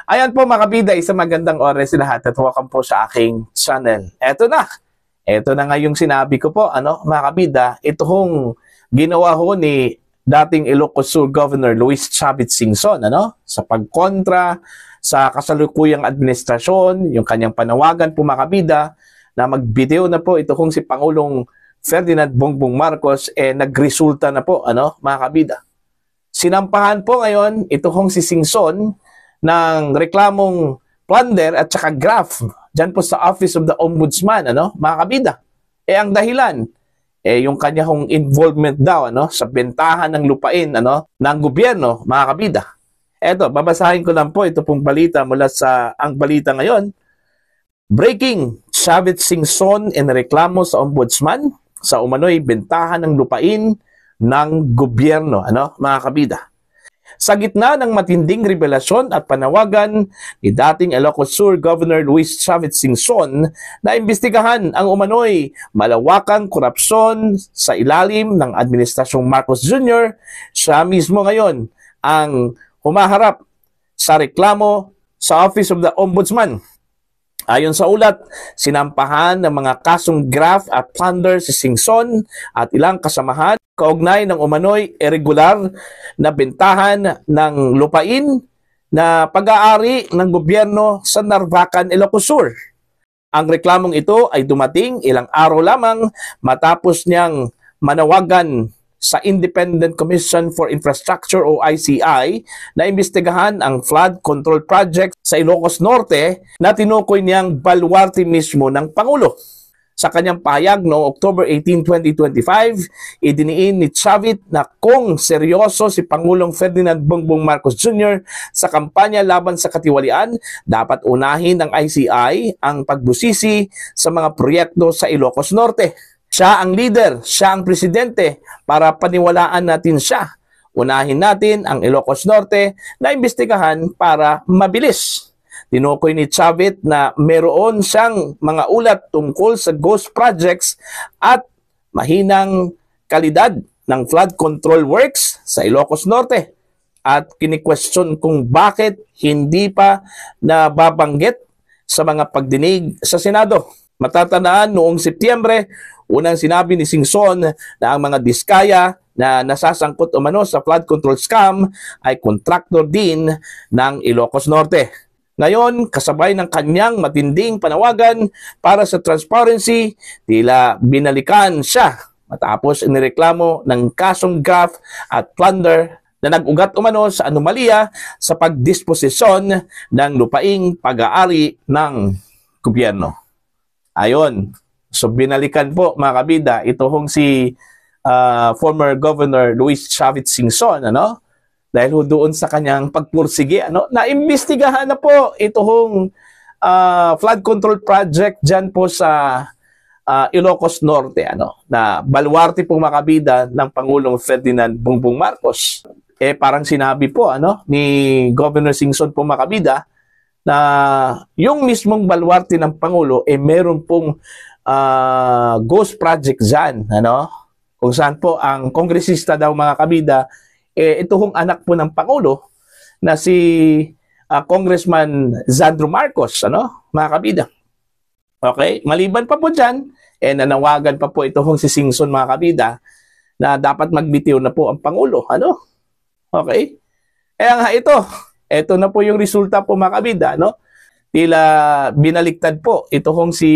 Ayan po mga kabida, isang magandang oras lahat at welcome po sa aking channel. Eto na nga yung sinabi ko po, mga kabida, ito hong ginawa ho ni dating Ilocos Sur Governor Luis Chavit Singson, sa pagkontra sa kasalukuyang administrasyon, yung kanyang panawagan po mga kabida, na magbitiw na po ito hong si Pangulong Ferdinand Bongbong Marcos, nagresulta na po, mga kabida. Sinampahan po ngayon ito hong si Singson ng reklamong plunder at saka graft dyan po sa Office of the Ombudsman, mga kabida. Ang dahilan, yung kanya hong involvement daw, sa bentahan ng lupain, ng gobyerno, mga kabida. Eto, babasahin ko lang po ito pong balita mula sa ang balita ngayon. Breaking, Chavit Singson reklamo sa Ombudsman sa umano'y bentahan ng lupain ng gobyerno, mga kabida. Sa gitna ng matinding revelasyon at panawagan ni dating Ilocos Sur Governor Luis Chavit Singson na imbestigahan ang umano'y malawakang korupsyon sa ilalim ng Administrasyong Marcos Jr., siya mismo ngayon ang humaharap sa reklamo sa Office of the Ombudsman. Ayon sa ulat, sinampahan ng mga kasong graft at plunder si Singson at ilang kasamahan kaugnay ng umano'y irregular na bentahan ng lupain na pag-aari ng gobyerno sa Narvacan, Ilocos Sur. Ang reklamong ito ay dumating ilang araw lamang matapos niyang manawagan sa Independent Commission for Infrastructure o ICI na imbestigahan ang flood control project sa Ilocos Norte na tinukoy niyang baluarte mismo ng Pangulo. Sa kanyang pahayag noong October 18, 2025, idiniin ni Chavit na kung seryoso si Pangulong Ferdinand Bongbong Marcos Jr. sa kampanya laban sa katiwalian, dapat unahin ng ICI ang pagbusisi sa mga proyekto sa Ilocos Norte. Siya ang leader, siya ang presidente para paniwalaan natin siya. Unahin natin ang Ilocos Norte na imbestigahan para mabilis. Tinukoy ni Chavit na meron siyang mga ulat tungkol sa ghost projects at mahinang kalidad ng flood control works sa Ilocos Norte. At kini-question kung bakit hindi pa nababanggit sa mga pagdinig sa Senado. Matatandaan noong Setyembre, unang sinabi ni Singson na ang mga diskaya na nasasangkot umano sa flood control scam ay kontraktor din ng Ilocos Norte. Ngayon, kasabay ng kanyang matinding panawagan para sa transparency, tila binalikan siya matapos inireklamo ng kasong graft at plunder na nag-ugat umano sa anomalya sa pagdisposisyon ng lupaing pag-aari ng gobyerno. Ayon. So binalikan po mga kabida, ito hong si former Governor Luis Chavit Singson, dahil doon sa kanyang pagpursige, naimbestigahan na po ito hong flood control project dyan po sa Ilocos Norte, na baluarte po mga kabida ng Pangulong Ferdinand Bongbong Marcos. Parang sinabi po ni Governor Singson po mga kabida, na yung mismong baluarte ng Pangulo meron pong ghost project dyan, kung saan po ang kongresista daw mga kabida, ito hong anak po ng Pangulo na si Congressman Sandro Marcos, mga kabida. Okay, maliban pa po dyan, nanawagan pa po ito hong si Singson mga kabida na dapat magbitiw na po ang Pangulo, okay? Nga ito na po yung resulta po mga kabida, Tila binaliktad po ito hong si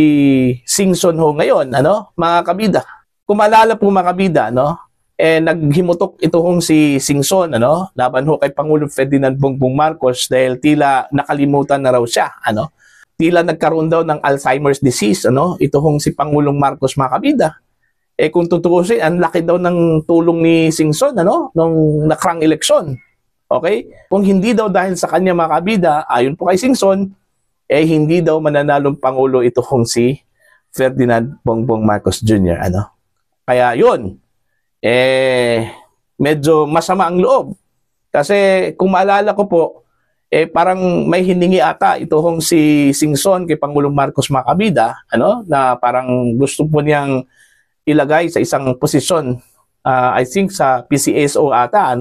Singson ho ngayon, mga kabida. Kung maalala po mga kabida, naghimutok ito hong si Singson, laban ho kay Pangulong Ferdinand Bongbong Marcos dahil tila nakalimutan na raw siya, Tila nagkaroon daw ng Alzheimer's disease, ito hong si Pangulong Marcos mga kabida. Kung tutuusin, ang laki daw ng tulong ni Singson, nung nakarang eleksyon. Okay? Kung hindi daw dahil sa kanya mga kabida, ayon po kay Singson, hindi daw mananalong Pangulo ito kung si Ferdinand Bongbong Marcos Jr. Kaya yun, medyo masama ang loob. Kasi kung maalala ko po, parang may hiningi ata ito kung si Singson kay Pangulong Marcos mga kabida, na parang gusto po niyang ilagay sa isang posisyon, I think sa PCSO ata,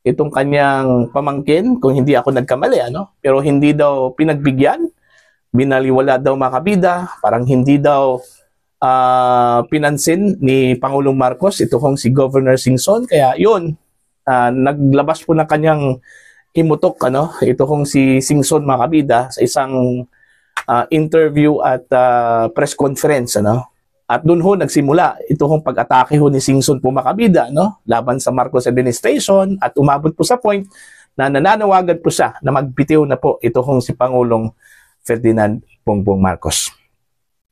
itong kanyang pamangkin, kung hindi ako nagkamali, ano? Pero hindi daw pinagbigyan, binaliwala daw mga kabida, parang hindi daw pinansin ni Pangulong Marcos, ito kong si Governor Singson, kaya yun, naglabas po ng kanyang himutok, ano? Ito kong si Singson mga kabida sa isang interview at press conference, ano? At doon ho nagsimula ito hong pag-atake ho ni Singson po makabida, no? Laban sa Marcos administration, at umabot po sa point na nananawagan po siya na magbitiw na po ito hong si Pangulong Ferdinand Bongbong Marcos.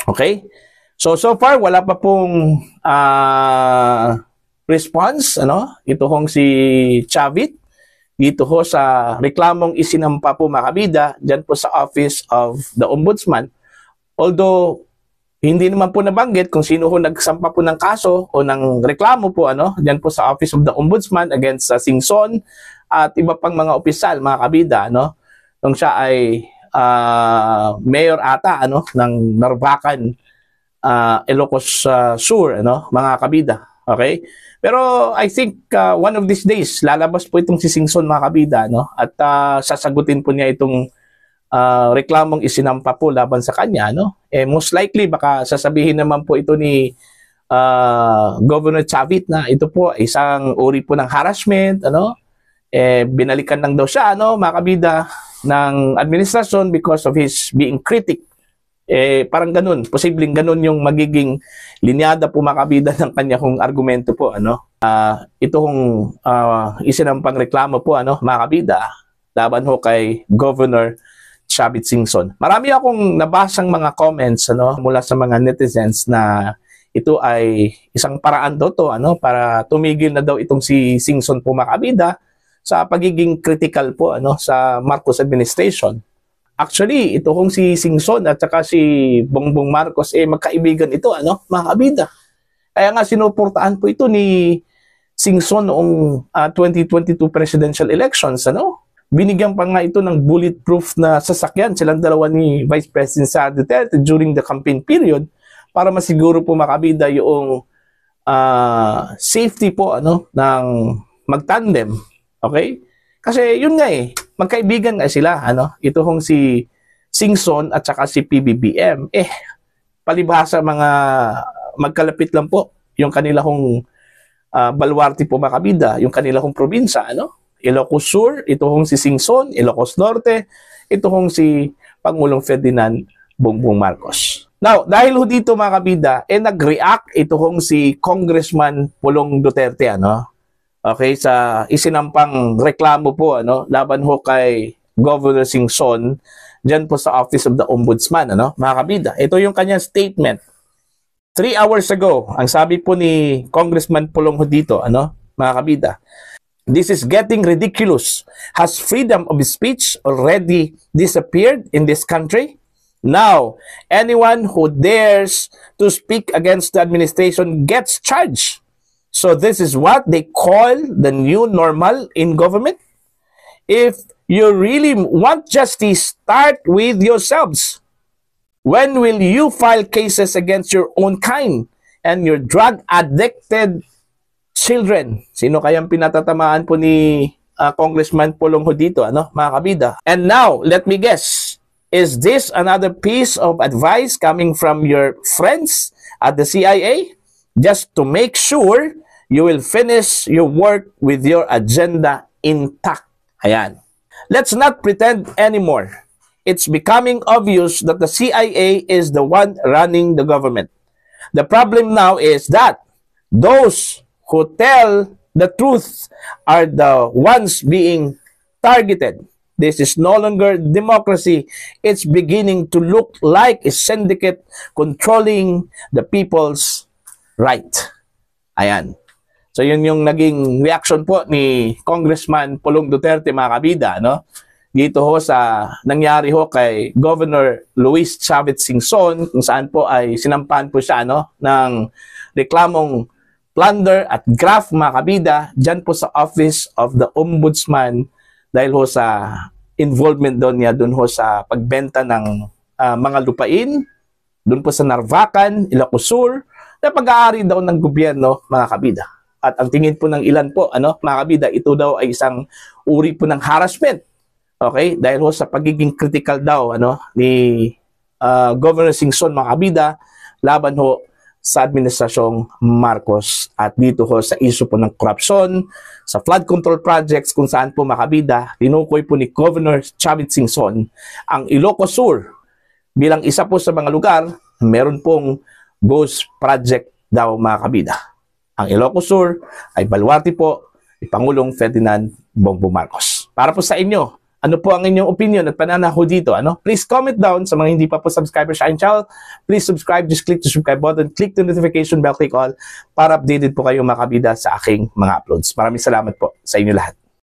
Okay? So far wala pa pong response, ano? Ito hong si Chavit dito ho sa reklamong isinampa po makabida dyan po sa Office of the Ombudsman. Although hindi naman po nabanggit kung sino ho nagsampa po ng kaso o ng reklamo po, ano, diyan po sa Office of the Ombudsman against Singson at iba pang mga opisyal, mga kabida, no, nung siya ay mayor ata, ano, ng Narvacan, Ilocos Sur, ano, mga kabida. Okay? Pero I think one of these days lalabas po itong si Singson, mga kabida, no, at sasagutin po niya itong reklamong isinampa po laban sa kanya, no? Most likely baka sasabihin naman po ito ni Governor Chavit na ito po isang uri po ng harassment, ano? Binalikan lang daw siya, ano, mga kabida, ng administrasyon because of his being critic. Parang ganun, posibleng ganun yung magiging linyada po, mga kabida, ng kanya kong argumento po, ano? Itong isinampang reklamo po, ano, mga kabida, laban ho kay Governor Chavit Singson. Marami akong nabasang mga comments, ano, mula sa mga netizens na ito ay isang paraan daw to, ano, para tumigil na daw itong si Singson po, mga kabida, sa pagiging critical po, ano, sa Marcos administration. Actually, ito kong si Singson at saka si Bongbong Marcos, magkaibigan ito, ano, mga kabida. Kaya nga sinuportahan po ito ni Singson noong 2022 presidential elections, ano. Binigyan pa nga ito ng bulletproof na sasakyan silang dalawa ni Vice President Sara Duterte during the campaign period para masiguro po, makabida, yung safety po, ano, ng magtandem. Okay? Kasi yun nga magkaibigan nga sila, ano, ito hong si Singson at saka si PBBM. Palibhasa mga magkalapit lang po yung kanila hong baluarte po, makabida, yung kanila hong probinsya, ano. Ilocos Sur, ito hong si Singson, Ilocos Norte, ito hong si Pangulong Ferdinand Bongbong Marcos. Now, dahil ho dito, mga kabida, nag-react ito hong si Congressman Pulong Duterte, ano? Okay, sa isinampang reklamo po, ano, laban ho kay Governor Singson dyan po sa Office of the Ombudsman, ano, mga kabida. Ito yung kanyang statement. 3 hours ago, ang sabi po ni Congressman Pulong ho dito, ano, mga kabida, "This is getting ridiculous. Has freedom of speech already disappeared in this country? Now, anyone who dares to speak against the administration gets charged. So this is what they call the new normal in government? If you really want justice, start with yourselves. When will you file cases against your own kind and your drug-addicted children?" Sino kayang pinatatamaan po ni Congressman Pulong ho dito, ano, mga kabida? "And now, let me guess, is this another piece of advice coming from your friends at the CIA? Just to make sure you will finish your work with your agenda intact." Ayan. "Let's not pretend anymore. It's becoming obvious that the CIA is the one running the government. The problem now is that those who tell the truth are the ones being targeted. This is no longer democracy. It's beginning to look like a syndicate controlling the people's right." Ayan. So yun yung naging reaction po ni Congressman Pulong Duterte, mga kabida, no? Dito ho sa nangyari ho kay Governor Luis Chavit Singson, kung saan po ay sinampahan po siya, no, ng reklamong plunder at graft, mga kabida, dyan po sa Office of the Ombudsman dahil ho sa involvement doon niya doon ho sa pagbenta ng mga lupain doon po sa Narvacan, Ilocos Sur, na pag-aari daw ng gobyerno, mga kabida. At ang tingin po ng ilan po, mga kabida, ito daw ay isang uri po ng harassment. Okay? Dahil ho sa pagiging critical daw ni Governor Singson, mga kabida, laban ho sa administrasyong Marcos. At dito ho sa issue po ng korupsyon, sa flood control projects kung saan po, mga kabida, tinukoy po ni Governor Chavit Singson ang Ilocos Sur bilang isa po sa mga lugar, meron pong ghost project daw, mga kabida. Ang Ilocos Sur ay baluarte po ni Pangulong Ferdinand Bongbong Marcos. Para po sa inyo, ano po ang inyong opinion at pananaw dito? Please comment down sa mga hindi pa po subscriber sa aking channel. Please subscribe. Just click the subscribe button. Click the notification bell, click all para updated po kayo, mga kabida, sa aking mga uploads. Maraming salamat po sa inyo lahat.